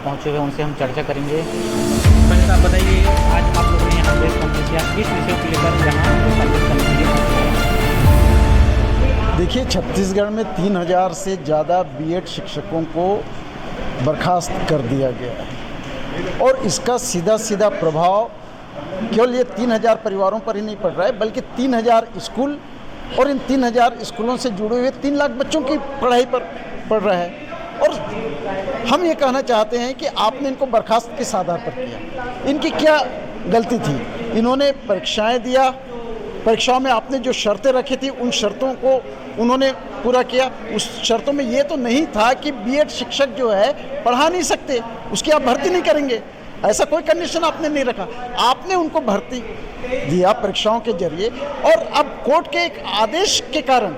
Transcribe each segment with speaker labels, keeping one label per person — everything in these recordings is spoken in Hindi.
Speaker 1: पहुँचे हुए उनसे हम चर्चा करेंगे। पहले तो आप बताइए, आज आप लोगों ने यहाँ प्रेस कॉन्फ्रेंस किया, किस विषय को लेकर यहाँ कॉन्फ्रेंस करने के लिए पहुँचे हैं?
Speaker 2: देखिए, छत्तीसगढ़ में 3000 से ज़्यादा बीएड शिक्षकों को बर्खास्त कर दिया गया है और इसका सीधा सीधा प्रभाव केवल ये 3000 परिवारों पर ही नहीं पड़ रहा है, बल्कि 3000 स्कूल और इन 3000 स्कूलों से जुड़े हुए 3 लाख बच्चों की पढ़ाई पर पड़ रहा है। और हम ये कहना चाहते हैं कि आपने इनको बर्खास्त किस आधार पर किया, इनकी क्या गलती थी? इन्होंने परीक्षाएं दिया, परीक्षाओं में आपने जो शर्तें रखी थी उन शर्तों को उन्होंने पूरा किया। उस शर्तों में ये तो नहीं था कि बीएड शिक्षक जो है पढ़ा नहीं सकते, उसकी आप भर्ती नहीं करेंगे, ऐसा कोई कंडीशन आपने नहीं रखा। आपने उनको भर्ती दिया परीक्षाओं के जरिए और अब कोर्ट के एक आदेश के कारण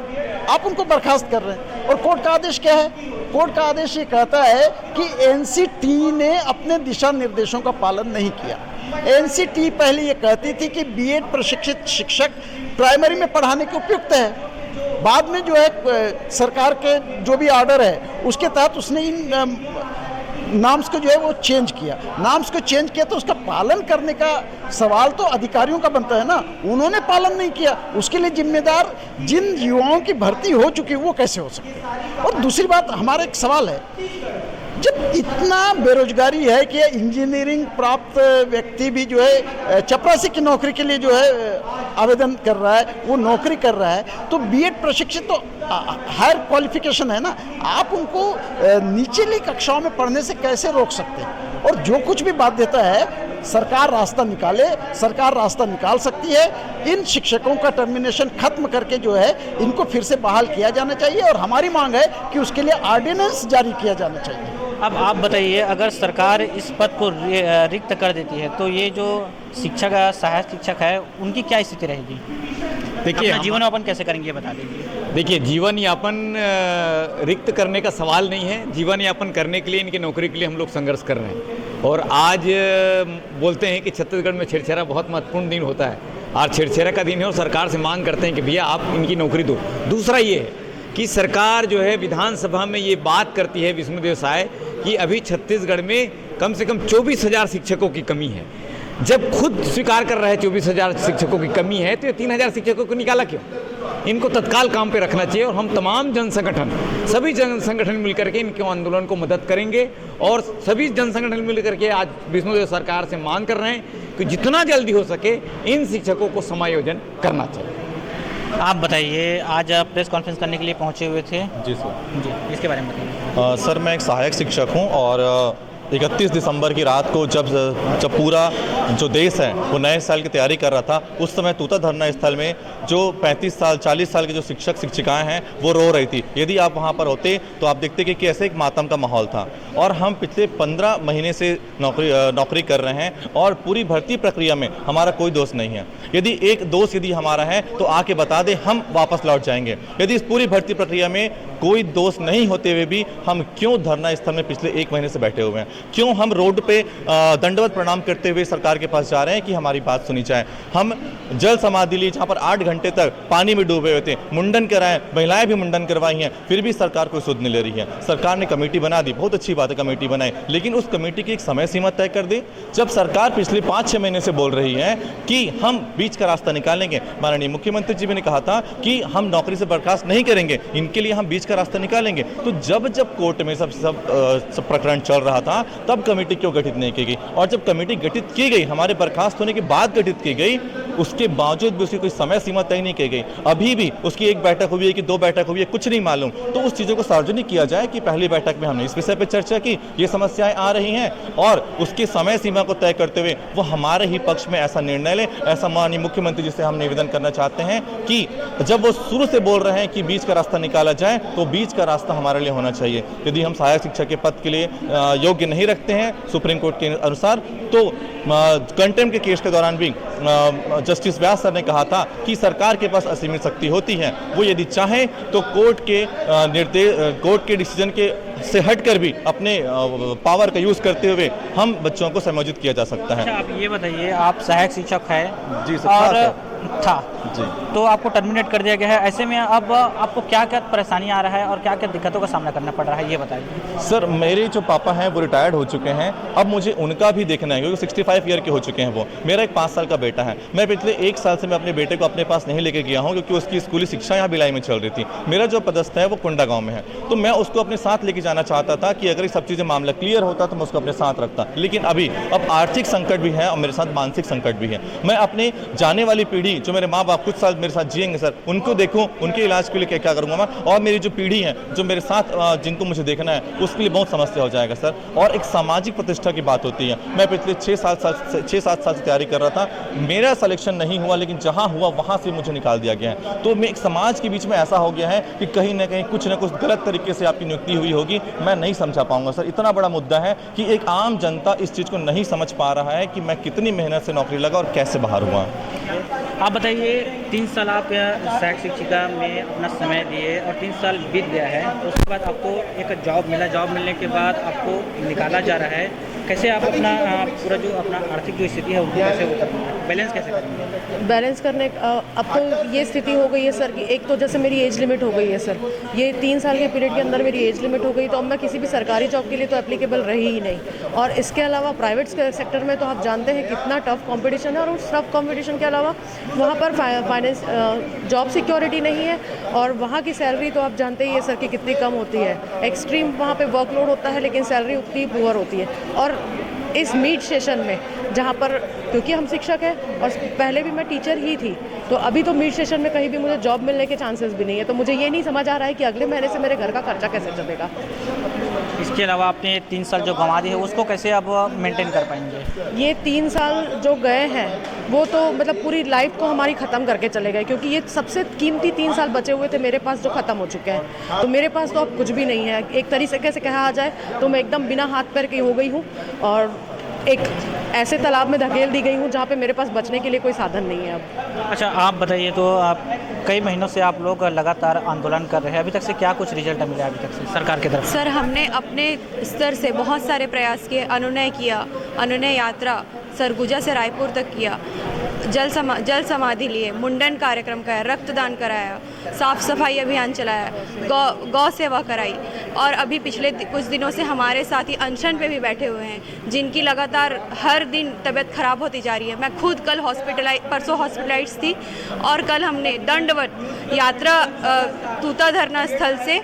Speaker 2: आप उनको बर्खास्त कर रहे हैं। और कोर्ट का आदेश क्या है? कोर्ट का आदेश ये कहता है कि एनसीटी ने अपने दिशा निर्देशों का पालन नहीं किया। एनसीटी पहले ये कहती थी कि बीएड प्रशिक्षित शिक्षक प्राइमरी में पढ़ाने के उपयुक्त है। बाद में जो है सरकार के जो भी ऑर्डर है उसके तहत उसने इन नाम्स को जो है वो चेंज किया। नाम्स को चेंज किया तो उसका पालन करने का सवाल तो अधिकारियों का बनता है ना। उन्होंने पालन नहीं किया, उसके लिए जिम्मेदार जिन युवाओं की भर्ती हो चुकी है वो कैसे हो सकते हैं? और दूसरी बात, हमारा एक सवाल है, जब इतना बेरोजगारी है कि इंजीनियरिंग प्राप्त व्यक्ति भी जो है चपरासी की नौकरी के लिए जो है आवेदन कर रहा है, वो नौकरी कर रहा है, तो बीएड प्रशिक्षित तो हायर क्वालिफिकेशन है ना, आप उनको निचली कक्षाओं में पढ़ने से कैसे रोक सकते हैं? और जो कुछ भी बाध्यता है सरकार रास्ता निकाले, सरकार रास्ता निकाल सकती है। इन शिक्षकों का टर्मिनेशन खत्म करके जो है इनको फिर से बहाल किया जाना चाहिए और हमारी मांग है कि उसके लिए ऑर्डिनेंस जारी किया जाना चाहिए।
Speaker 1: अब आप बताइए, अगर सरकार इस पद को रिक्त कर देती है तो ये जो शिक्षक सहायक शिक्षक है उनकी क्या स्थिति रहेगी? देखिए, जीवन यापन कैसे करेंगे ये बता दीजिए।
Speaker 3: देखिए, जीवन यापन रिक्त करने का सवाल नहीं है। जीवन यापन करने के लिए, इनकी नौकरी के लिए हम लोग संघर्ष कर रहे हैं। और आज बोलते हैं कि छत्तीसगढ़ में छेड़छाड़ा बहुत महत्वपूर्ण दिन होता है, आज छेड़छाड़ा का दिन है और सरकार से मांग करते हैं कि भैया आप इनकी नौकरी दो। दूसरा ये है कि सरकार जो है विधानसभा में ये बात करती है विष्णुदेव साय कि अभी छत्तीसगढ़ में कम से कम 24,000 शिक्षकों की कमी है। जब खुद स्वीकार कर रहा है 24,000 शिक्षकों की कमी है तो ये 3,000 शिक्षकों को निकाला क्यों? इनको तत्काल काम पे रखना चाहिए। और हम तमाम जन संगठन, सभी जन संगठन मिलकर के इनके आंदोलन को मदद करेंगे और सभी जन संगठन मिलकर के आज विष्णुदेव सरकार से मांग कर रहे हैं कि जितना जल्दी हो सके इन शिक्षकों को समायोजन करना चाहिए।
Speaker 1: आप बताइए, आज आप प्रेस कॉन्फ्रेंस करने के लिए पहुंचे हुए थे।
Speaker 4: जी सर।
Speaker 1: जी, इसके बारे में बताइए।
Speaker 4: सर, मैं एक सहायक शिक्षक हूं और 31 दिसंबर की रात को जब पूरा जो देश है वो नए साल की तैयारी कर रहा था, उस समय तूता धरना स्थल में जो 35 साल 40 साल के जो शिक्षक शिक्षिकाएं हैं वो रो रही थी। यदि आप वहां पर होते तो आप देखते कि कैसे एक मातम का माहौल था। और हम पिछले 15 महीने से नौकरी कर रहे हैं और पूरी भर्ती प्रक्रिया में हमारा कोई दोष नहीं है। यदि एक दोष यदि हमारा है तो आके बता दे, हम वापस लौट जाएंगे। यदि इस पूरी भर्ती प्रक्रिया में कोई दोष नहीं होते हुए भी हम क्यों धरना स्थल में पिछले 1 महीने से बैठे हुए हैं? क्यों हम रोड पे दंडवत प्रणाम करते हुए सरकार के पास जा रहे हैं कि हमारी बात सुनी जाए? हम जल समाधि ली जहाँ पर 8 घंटे तक पानी में डूबे हुए थे, मुंडन कराए, महिलाएं भी मुंडन करवाई हैं, फिर भी सरकार कोई सुध नहीं ले रही है। सरकार ने कमेटी बना दी, बहुत अच्छी बात है कमेटी बनाई, लेकिन उस कमेटी की एक समय सीमा तय कर दी। जब सरकार पिछले 5-6 महीने से बोल रही है कि हम बीच का रास्ता निकालेंगे, माननीय मुख्यमंत्री जी ने कहा था कि हम नौकरी से बर्खास्त नहीं करेंगे, इनके लिए हम बीच का रास्ता निकालेंगे। तो जब कोर्ट में सब प्रकरण चल रहा था तब कमेटी क्यों गठित नहीं की गई? और जब कमेटी गठित की गई, हमारे बर्खास्त होने के बाद गठित की गई, उसके बावजूद भी उसकी कोई समय सीमा तय नहीं की गई। अभी भी उसकी 1 बैठक हुई है कि 2 बैठक हुई है, कुछ नहीं मालूम। तो उस चीज़ों को सार्वजनिक किया जाए कि पहली बैठक में हमने इस विषय पर चर्चा की, ये समस्याएं आ रही हैं और उसकी समय सीमा को तय करते हुए वो हमारे ही पक्ष में ऐसा निर्णय ले। ऐसा माननीय मुख्यमंत्री जी से हम निवेदन करना चाहते हैं कि जब वो शुरू से बोल रहे हैं कि बीच का रास्ता निकाला जाए तो बीच का रास्ता हमारे लिए होना चाहिए। यदि हम सहायक शिक्षक के पद के लिए योग्य नहीं रखते हैं सुप्रीम कोर्ट के अनुसार, तो कंटेम्प्ट के केस के दौरान भी जस्टिस व्यास सर ने कहा था कि सरकार के पास असीमित शक्ति होती है, वो यदि चाहे तो कोर्ट के डिसीजन के से हटकर भी अपने पावर का यूज करते हुए हम बच्चों को समायोजित किया जा सकता है।
Speaker 1: अच्छा, आप ये बताइए, आप सहायक शिक्षक हैं।
Speaker 4: जी सर।
Speaker 1: और था
Speaker 4: जी।
Speaker 1: तो आपको टर्मिनेट कर दिया गया है। ऐसे में अब आपको क्या क्या परेशानी आ रहा है और क्या क्या दिक्कतों का सामना करना पड़ रहा है, ये बताइए।
Speaker 4: सर मेरे जो पापा हैं वो रिटायर्ड हो चुके हैं, अब मुझे उनका भी देखना है क्योंकि 65 ईयर के हो चुके हैं वो। मेरा एक 5 साल का बेटा है, मैं पिछले 1 साल से मैं अपने बेटे को अपने पास नहीं लेके गया हूँ क्योंकि उसकी स्कूली शिक्षा यहाँ भिलाई में चल रही थी। मेरा जो पदस्थ है वो कुंडा गाँव में है, तो मैं उसको अपने साथ लेके जाना चाहता था कि अगर ये सब चीज़ें मामला क्लियर होता तो मैं उसको अपने साथ रखता। लेकिन अभी अब आर्थिक संकट भी है और मेरे साथ मानसिक संकट भी है। मैं अपने जाने वाली पीढ़ी जो मेरे माँ बाप कुछ साल मेरे साथ जिएंगे सर, उनको देखूं, उनके इलाज के लिए क्या क्या करूंगा मैं, और मेरी जो पीढ़ी है जो मेरे साथ जिनको मुझे देखना है उसके लिए बहुत समस्या हो जाएगा सर। और एक सामाजिक प्रतिष्ठा की बात होती है। मैं पिछले 6-7 साल से तैयारी कर रहा था, मेरा सिलेक्शन नहीं हुआ, लेकिन जहाँ हुआ वहाँ से मुझे निकाल दिया गया है। तो मैं एक समाज के बीच में ऐसा हो गया है कि कहीं ना कहीं कुछ ना कुछ गलत तरीके से आपकी नियुक्ति हुई होगी, मैं नहीं समझा पाऊंगा सर। इतना बड़ा मुद्दा है कि एक आम जनता इस चीज़ को नहीं समझ पा रहा है कि मैं कितनी मेहनत से नौकरी लगा और कैसे बाहर हुआ।
Speaker 1: आप बताइए, 3 साल आप सहायक शिक्षिका में अपना समय दिए और 3 साल बीत गया है, तो उसके बाद आपको एक जॉब मिला, जॉब मिलने के बाद आपको निकाला जा रहा है। कैसे आप अपना पूरा जो अपना आर्थिक जो स्थिति है उनको कैसे वो करेंगे, बैलेंस कैसे करेंगे?
Speaker 5: बैलेंस करने अब तो ये स्थिति हो गई है सर कि एक तो जैसे मेरी एज लिमिट हो गई है सर, ये 3 साल के पीरियड के अंदर मेरी एज लिमिट हो गई, तो अब मैं किसी भी सरकारी जॉब के लिए तो एप्लीकेबल रही ही नहीं। और इसके अलावा प्राइवेट सेक्टर में तो आप जानते हैं कितना टफ कंपटीशन है, और उस टफ कंपटीशन के अलावा वहाँ पर फाइनेंस जॉब सिक्योरिटी नहीं है, और वहाँ की सैलरी तो आप जानते ही है सर कि कितनी कम होती है। एक्सट्रीम वहाँ पे वर्कलोड होता है लेकिन सैलरी उतनी पुअर होती है। और इस मिड सेशन में जहाँ पर, क्योंकि हम शिक्षक हैं और पहले भी मैं टीचर ही थी, तो अभी तो मिड सेशन में कहीं भी मुझे जॉब मिलने के चांसेस भी नहीं है। तो मुझे ये नहीं समझ आ रहा है कि अगले महीने से मेरे घर का खर्चा कैसे चलेगा।
Speaker 1: इसके अलावा आपने 3 साल जो गंवा दिए है उसको कैसे आप मेंटेन कर पाएंगे?
Speaker 5: ये 3 साल जो गए हैं वो तो मतलब पूरी लाइफ को हमारी ख़त्म करके चले गए, क्योंकि ये सबसे कीमती 3 साल बचे हुए थे मेरे पास जो ख़त्म हो चुके हैं। तो मेरे पास तो अब कुछ भी नहीं है। एक तरीके से कहा जाए तो मैं एकदम बिना हाथ पैर की हो गई हूँ और एक ऐसे तालाब में धकेल दी गई हूँ जहाँ पे मेरे पास बचने के लिए कोई साधन नहीं है अब।
Speaker 1: अच्छा, आप बताइए, तो आप कई महीनों से आप लोग लगातार आंदोलन कर रहे हैं, अभी तक से क्या कुछ रिजल्ट मिला है अभी तक से सरकार की तरफ?
Speaker 6: सर, हमने अपने स्तर से बहुत सारे प्रयास किए, अनुनय किया, अनुनय यात्रा सरगुजा से रायपुर तक किया, जल समाधि लिए, मुंडन कार्यक्रम कराया, रक्तदान कराया, साफ सफाई अभियान चलाया, गौ सेवा कराई, और अभी पिछले कुछ दिनों से हमारे साथी अनशन पे भी बैठे हुए हैं जिनकी लगातार हर दिन तबीयत खराब होती जा रही है। मैं खुद कल परसों हॉस्पिटलाइज थी, और कल हमने दंडवत यात्रा तूता धरना स्थल से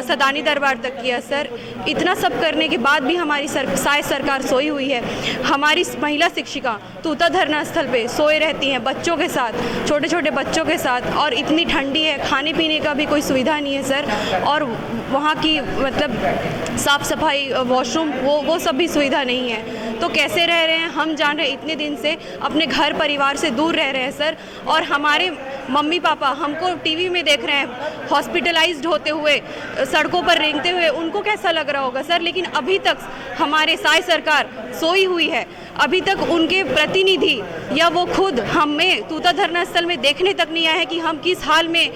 Speaker 6: सदानी दरबार तक किया। सर, इतना सब करने के बाद भी हमारी सरकार सोई हुई है। हमारी महिला शिक्षिका तूता धरना स्थल पे सोए रहती हैं बच्चों के साथ, छोटे छोटे बच्चों के साथ, और इतनी ठंडी है, खाने पीने का भी कोई सुविधा नहीं है सर, और वहाँ की मतलब साफ़ सफाई, वॉशरूम, वो सब भी सुविधा नहीं है। तो कैसे रह रहे हैं हम जान रहे हैं, इतने दिन से अपने घर परिवार से दूर रह रहे हैं सर। और हमारे मम्मी पापा हमको टीवी में देख रहे हैं हॉस्पिटलाइज्ड होते हुए, सड़कों पर रेंगते हुए, उनको कैसा लग रहा होगा सर। लेकिन अभी तक हमारे साई सरकार सोई हुई है, अभी तक उनके प्रतिनिधि या वो खुद हमें तूता धरना स्थल में देखने तक नहीं आए हैं कि हम किस हाल में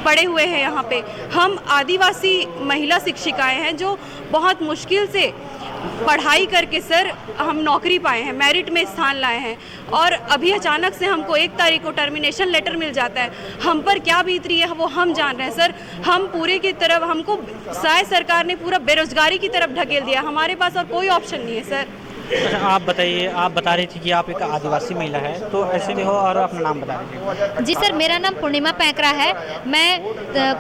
Speaker 6: पड़े हुए हैं। यहाँ पे हम आदिवासी महिला शिक्षिकाएं हैं जो बहुत मुश्किल से पढ़ाई करके सर हम नौकरी पाए हैं, मेरिट में स्थान लाए हैं, और अभी अचानक से हमको 1 तारीख को टर्मिनेशन लेटर मिल जाता है। हम पर क्या बीत रही है वो हम जान रहे हैं सर। हम पूरे की तरफ, हमको साय सरकार ने पूरा बेरोजगारी की तरफ ढकेल दिया, हमारे पास और कोई ऑप्शन नहीं है सर।
Speaker 1: अच्छा, आप बताइए, आप बता रही थी कि आप एक आदिवासी महिला है, तो ऐसे भी हो और अपना नाम बता दीजिए।
Speaker 7: जी सर, मेरा नाम पूर्णिमा पैंकरा है। मैं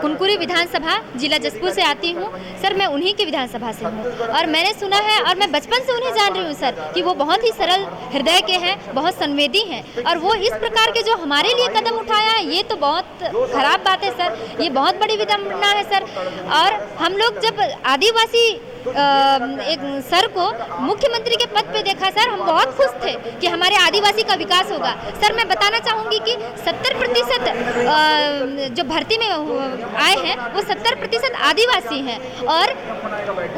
Speaker 7: कुनकुरी विधानसभा जिला जसपुर से आती हूँ सर। मैं उन्हीं की विधानसभा से हूँ, और मैंने सुना है और मैं बचपन से उन्हें जान रही हूँ सर कि वो बहुत ही सरल हृदय के हैं, बहुत संवेदी हैं, और वो इस प्रकार के जो हमारे लिए कदम उठाया है ये तो बहुत खराब बात है सर, ये बहुत बड़ी विडम्बना है सर। और हम लोग जब आदिवासी एक सर को मुख्यमंत्री के पद पे देखा सर, हम बहुत खुश थे कि हमारे आदिवासी का विकास होगा। सर, मैं बताना चाहूँगी कि 70% जो भर्ती में आए हैं वो 70% आदिवासी हैं, और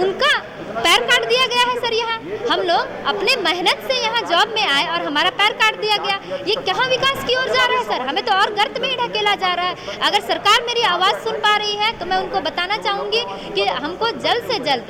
Speaker 7: उनका पैर काट दिया गया है सर। यहाँ हम लोग अपने मेहनत से यहाँ जॉब में आए और हमारा पैर काट दिया गया। ये कहाँ विकास की ओर जा रहा है सर? हमें तो और गर्त में ही ढकेला जा रहा है। अगर सरकार मेरी आवाज़ सुन पा रही है तो मैं उनको बताना चाहूँगी कि हमको जल्द से जल्द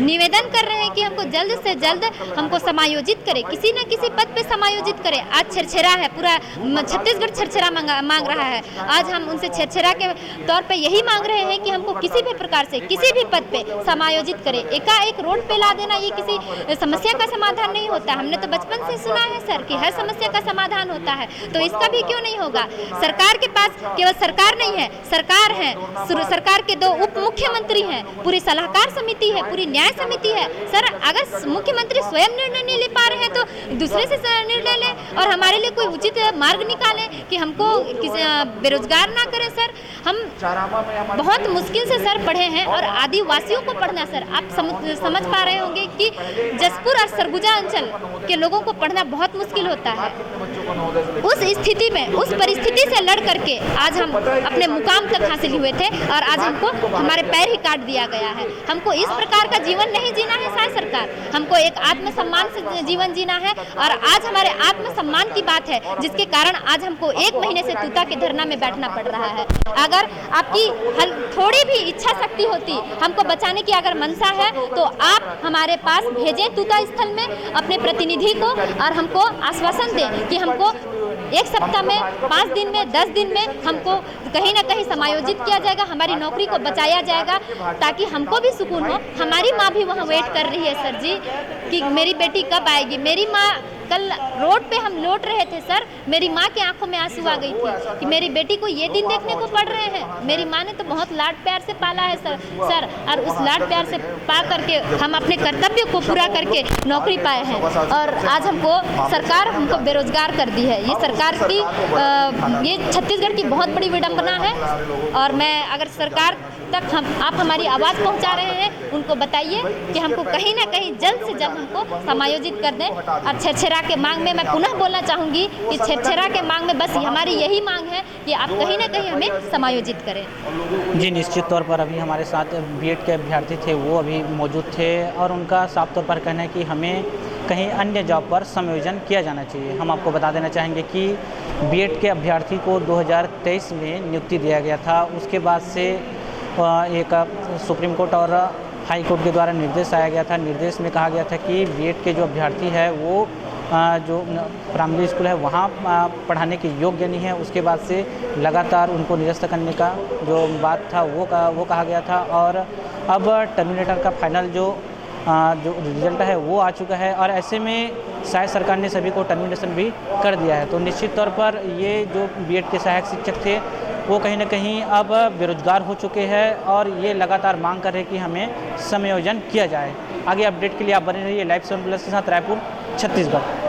Speaker 7: निवेदन कर रहे हैं कि हमको जल्द से जल्द हमको समायोजित करे, किसी न किसी पद पे समायोजित करे। आज छरछरा है, पूरा छत्तीसगढ़ छरछरा मांग रहा है। आज हम उनसे छरछरा के तौर पे यही मांग रहे हैं कि हमको किसी भी प्रकार से किसी भी पद पे समायोजित करे। एकाएक रोड पे ला देना ये किसी समस्या का समाधान नहीं होता। हमने तो बचपन से सुना है सर कि हर समस्या का समाधान होता है, तो इसका भी क्यों नहीं होगा। सरकार के पास केवल सरकार नहीं है, सरकार है, सरकार के 2 उप मुख्यमंत्री हैं, पूरी सलाहकार समिति है, पूरी न्याय समिति है। सर अगर मुख्यमंत्री स्वयं निर्णय नहीं ले पा रहे हैं तो दूसरे से निर्णय लें और हमारे लिए कोई उचित मार्ग निकालें कि हमको बेरोजगार ना करें। सर हम बहुत मुश्किल से सर पढ़े हैं और आदिवासियों को पढ़ना, सर आप समझ पा रहे होंगे कि जसपुर और सरगुजा अंचल के लोगों को पढ़ना बहुत मुश्किल होता है। उस स्थिति में, उस परिस्थिति से लड़ करके आज हम अपने मुकाम तक हासिल हुए थे और आज हमको हमारे पैर ही काट दिया गया है। हमको इस प्रकार का जीवन नहीं जीना है साय सरकार, हमको एक आत्मसम्मान से जीवन जीना है। और आज हमारे आत्मसम्मान की बात है जिसके कारण आज हमको 1 महीने से तूता के धरना में बैठना पड़ रहा है। अगर आपकी थोड़ी भी इच्छा शक्ति होती, हमको बचाने की अगर मनसा है तो आप हमारे पास भेजें तूता स्थल में अपने प्रतिनिधि को और हमको आश्वासन दें कि हमको 1 सप्ताह में, 5 दिन में, 10 दिन में हमको कहीं ना कहीं समायोजित किया जाएगा, हमारी नौकरी को बचाया जाएगा ताकि हमको भी सुकून हो। हमारी माँ भी वहाँ वेट कर रही है सर जी कि मेरी बेटी कब आएगी। मेरी माँ कल रोड पे हम लौट रहे थे सर, मेरी माँ की आंखों में आंसू आ गई थी कि मेरी बेटी को ये दिन देखने को पड़ रहे हैं। मेरी माँ ने तो बहुत लाड प्यार से पाला है सर और उस लाड प्यार से पा करके हम अपने कर्तव्य को पूरा करके नौकरी पाए हैं और आज हमको सरकार हमको बेरोजगार कर दी है। ये सरकार की ये छत्तीसगढ़ की बहुत बड़ी विडंबना है और मैं अगर सरकार तक आप हमारी आवाज़ पहुंचा रहे हैं, उनको बताइए कि हमको कहीं ना कहीं जल्द से जल्द हमको समायोजित कर दें। और छरछरा के मांग में मैं पुनः बोलना चाहूँगी कि छरछरा के मांग में बस हमारी यही मांग है कि आप कहीं ना कहीं हमें समायोजित करें।
Speaker 1: जी निश्चित तौर पर अभी हमारे साथ बीएड के अभ्यर्थी थे, वो अभी मौजूद थे और उनका साफ तौर पर कहना है कि हमें कहीं अन्य जॉब पर समायोजन किया जाना चाहिए। हम आपको बता देना चाहेंगे कि बीएड के अभ्यर्थी को 2023 में नियुक्ति दिया गया था। उसके बाद से एक सुप्रीम कोर्ट और हाई कोर्ट के द्वारा निर्देश आया गया था। निर्देश में कहा गया था कि बीएड के जो अभ्यर्थी है वो जो प्राइमरी स्कूल है वहाँ पढ़ाने के योग्य नहीं है। उसके बाद से लगातार उनको निरस्त करने का जो बात था वो कहा गया था और अब टर्मिनेटर का फाइनल जो रिजल्ट है वो आ चुका है और ऐसे में शायद सरकार ने सभी को टर्मिनेशन भी कर दिया है। तो निश्चित तौर पर ये जो बीएड के सहायक शिक्षक थे वो कहीं ना कहीं अब बेरोजगार हो चुके हैं और ये लगातार मांग कर रहे हैं कि हमें समायोजन किया जाए। आगे अपडेट के लिए आप बने रहिए लाइव 7+ के साथ, रायपुर, छत्तीसगढ़।